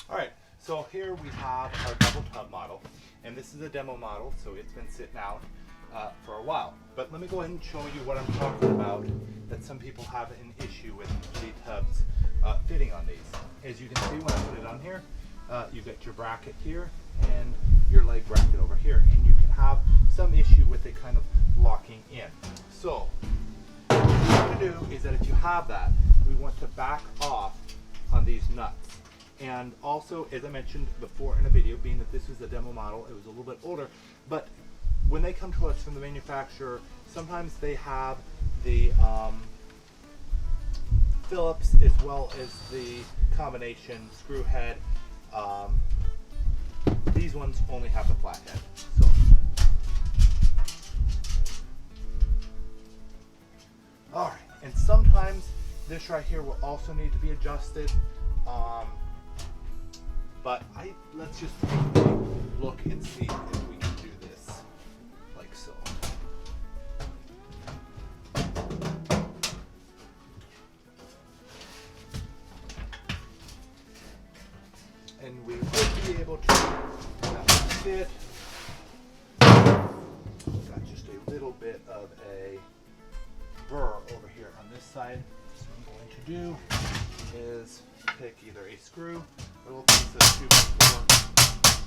All right, so here we have our double tub model, and this is a demo model, so it's been sitting out for a while. But let me go ahead and show you what I'm talking about, that some people have an issue with the tubs fitting on these. As you can see when I put it on here, you've got your bracket here and your leg bracket over here, and you can have some issue with it kind of locking in. So what we want to do is that if you have that, we want to back off on these nuts. And also, as I mentioned before in a video, being that this was a demo model, it was a little bit older, but when they come to us from the manufacturer, sometimes they have the Phillips as well as the combination screw head. These ones only have the flat head. So, all right, and sometimes this right here will also need to be adjusted. But let's just take a look and see if we can do this like so. And we would be able to fit. Got just a little bit of a burr over here on this side. So what I'm going to do is pick either a screw, a little piece of 2x4,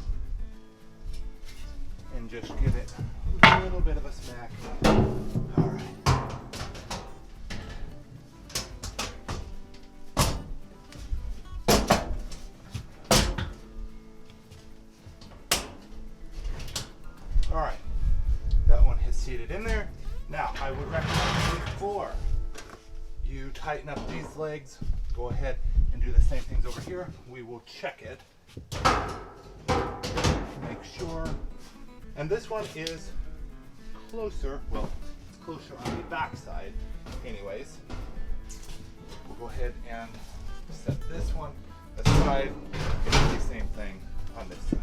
and just give it a little bit of a smack. All right. All right, that one has seated in there. Now, I would recommend before you tighten up these legs, go ahead and do the same things over here. We will check it, make sure. And this one is closer, well, it's closer on the back side anyways. We'll go ahead and set this one aside and do the same thing on this side.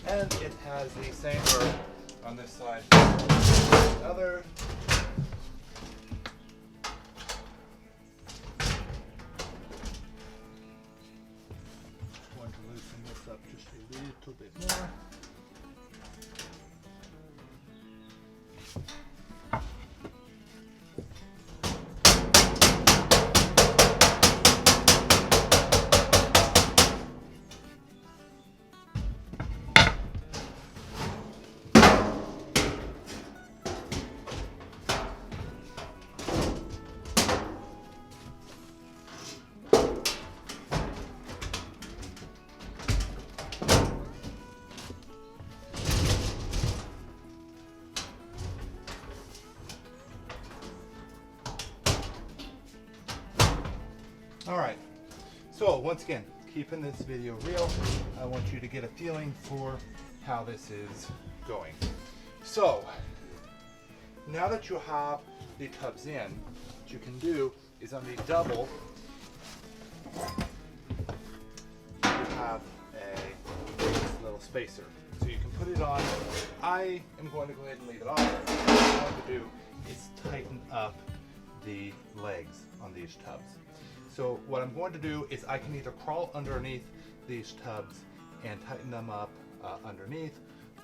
And it has the same burr on this side as the other. Going to loosen this up just a little bit more. All right, so once again, keeping this video real, I want you to get a feeling for how this is going. So now that you have the tubs in, what you can do is on the double, spacer. So you can put it on. I am going to go ahead and leave it off. What I'm going to do is tighten up the legs on these tubs. So what I'm going to do is I can either crawl underneath these tubs and tighten them up underneath,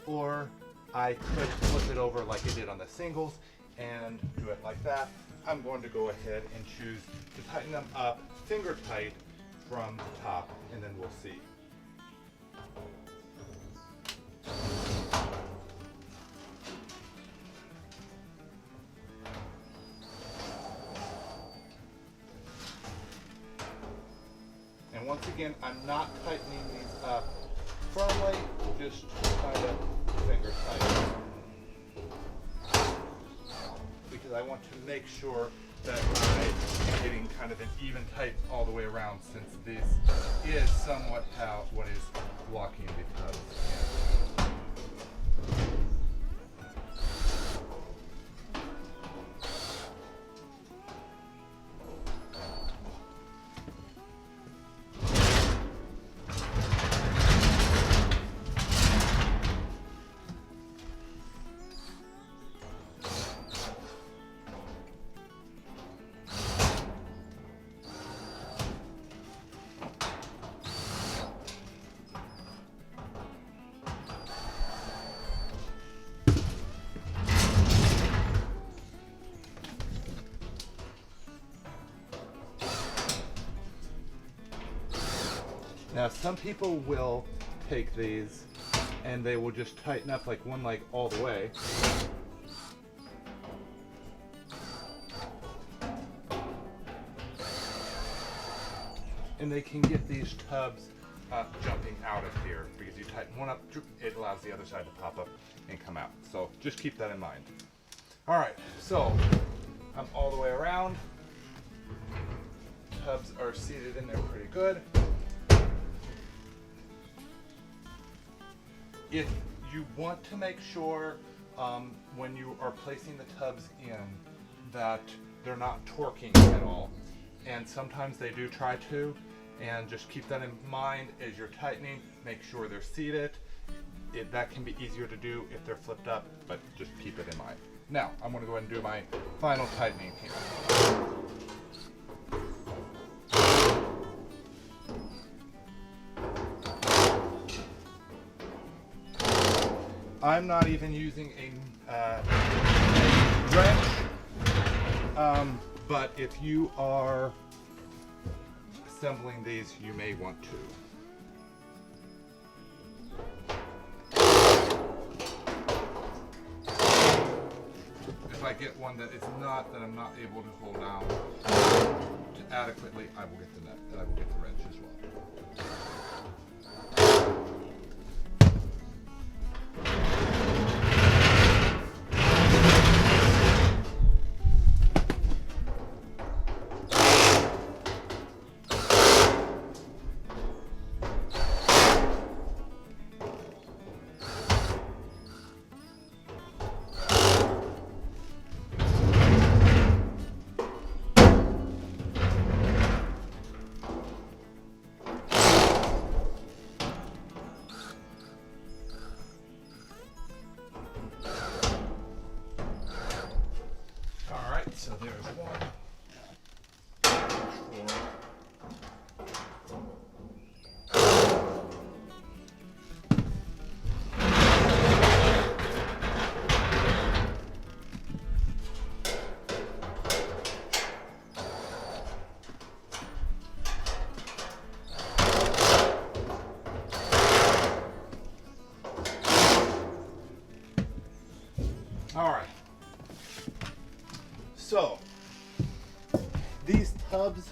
or I could flip it over like I did on the singles and do it like that. I'm going to go ahead and choose to tighten them up finger tight from the top, and then we'll see. And once again, I'm not tightening these up firmly, just kind of finger tight. Because I want to make sure that I'm getting kind of an even tight all the way around, since this is somewhat what is locking the tubs in. Now some people will take these and they will just tighten up like one leg all the way. And they can get these tubs jumping out of here, because you tighten one up, it allows the other side to pop up and come out. So just keep that in mind. All right, so I'm all the way around. Tubs are seated in there pretty good. If you want to make sure when you are placing the tubs in that they're not torquing at all, and sometimes they do try to, and just keep that in mind as you're tightening. Make sure they're seated. That can be easier to do if they're flipped up, but just keep it in mind. Now I'm going to go ahead and do my final tightening here. I'm not even using a wrench, but if you are assembling these, you may want to. If I get one that I'm not able to hold down adequately, I will get the nut, and I will get the wrench as well. So there's one. All right. So these tubs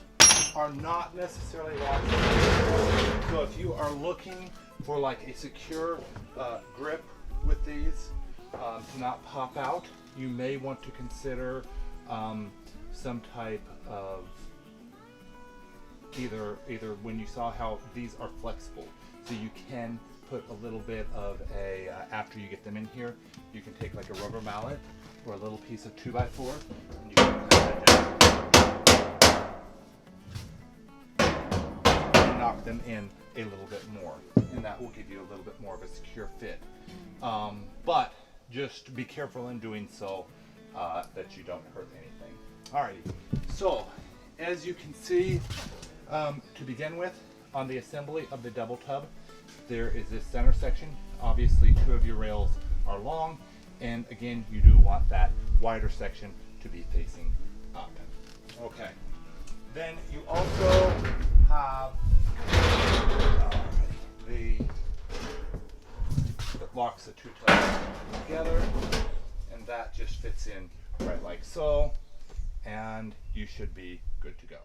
are not necessarily locked. So if you are looking for like a secure grip with these to not pop out, you may want to consider some type of either when you saw how these are flexible, so you can put a little bit of a after you get them in here, you can take like a rubber mallet or a little piece of 2x4 and you can knock them in a little bit more. something that will give you a little bit more of a secure fit. But just be careful in doing so that you don't hurt anything. Alrighty, so as you can see, to begin with, on the assembly of the double tub, there is this center section. Obviously, 2 of your rails are long, and again, you do want that wider section to be facing up. Okay. Then you also have that locks the 2 tubs together, and that just fits in right like so, and you should be good to go.